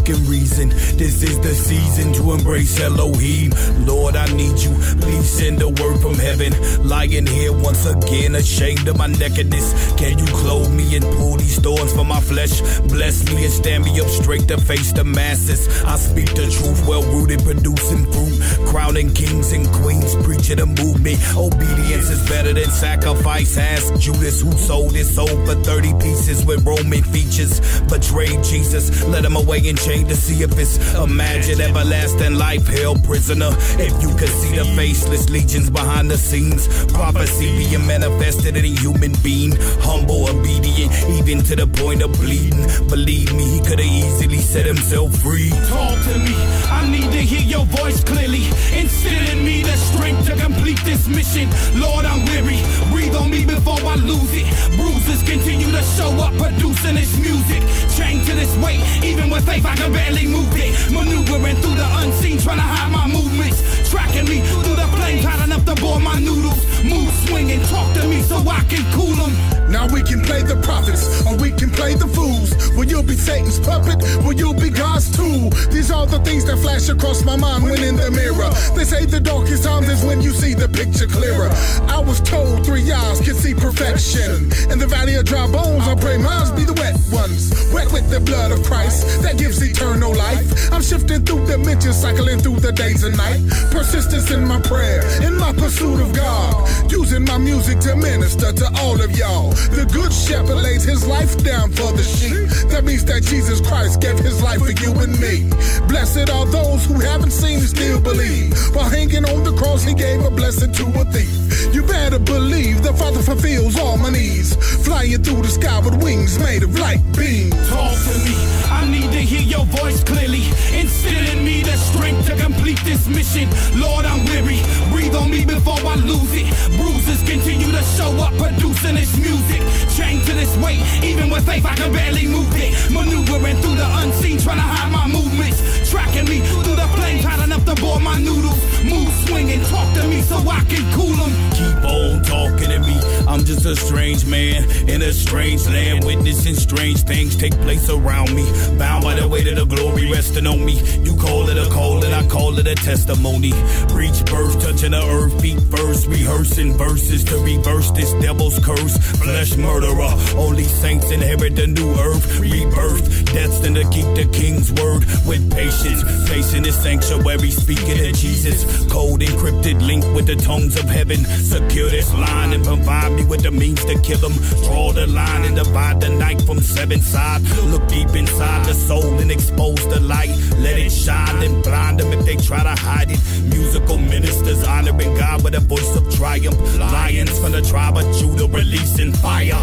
can reason. This is the season to embrace Elohim. Lord, I need you. Please send a word from heaven. Lying here once again, ashamed of my nakedness. Can you clothe me and pull these thorns from my flesh? Bless me and stand me up straight to face the masses. I speak the truth, well rooted, producing fruit, crowning kings and queens, preaching to move me. Obedience is better than sacrifice. Ask Judas, who sold his soul for 30 pieces with Roman features. Betrayed Jesus, led him away and chained to see if it's imagine everlasting life, hell prisoner. If you could see the faceless legions behind the scenes, prophecy being manifested in a human being, humble, obedient, even to the point of bleeding. Believe me, he could have easily set himself free. Talk to me, I need to hear your voice clearly. Instill in me the strength to complete this mission. Lord, I'm weary, breathe on me before I lose it. Bruises continue to show up, producing this music. Chained to this weight, even with faith I can barely move it. Maneuvering through the unseen, trying to hide my movements. Tracking me through the flames, hot enough to bore my noodles. Move swinging, talk to me so I can cool them. Now we can play the prophets, or we can play the fools. Will you be Satan's puppet? Will you be God's tool? These are the things that flash across my mind when in the mirror. They say the darkest times is when you see the picture clearer. I was told 3 eyes can see perfection. In the valley of dry bones, I pray mine be the wet ones. Wet with the blood of Christ that gives eternal life. I'm shifting through dimensions, cycling through the days and night. Persistence in my prayer, in my pursuit of God. Using my music to minister to all of y'all. The good shepherd lays his life down for the sheep. That means that Jesus Christ gave his life for you and me. Blessed are those who haven't seen and still believe. While hanging on the cross, he gave a blessing to a thief. You better believe the Father fulfills all my needs. Flying through the sky with wings made of light beams. Talk to me, I need to hear your voice clearly. Instill in me the strength to complete this mission. Lord, I'm weary, breathe on me before I lose it. Bruises continue to show up, producing this music. Chained to this weight, even with faith I can barely move it. Maneuvering through the unseen, trying to hide my movements. Tracking me through the flames, hot enough to bore my noodles. Move swinging, talk to me so I can cool them. Keep on talking to me. I'm just a strange man in a strange land, witnessing strange things take place around me. Bound by the weight of the glory resting on me. You call it a call and I call it a testimony. Preach birth, touching the earth, feet first, rehearsing verses to reverse this devil's curse. Flesh murderer, only saints inherit the new earth. Rebirth, destined to keep the king's word with patience. Pacing his sanctuary, speaking to Jesus. Code encrypted, linked with the tongues of heaven. Secure this line and provide me with the means to kill him. Draw the line and divide the night from 7 sides. Look deep inside the soul and expose the light. Let it shine and blind them if they try to hide it. Musical ministers honoring God with a voice of triumph. Lions from the tribe of Judah releasing fire.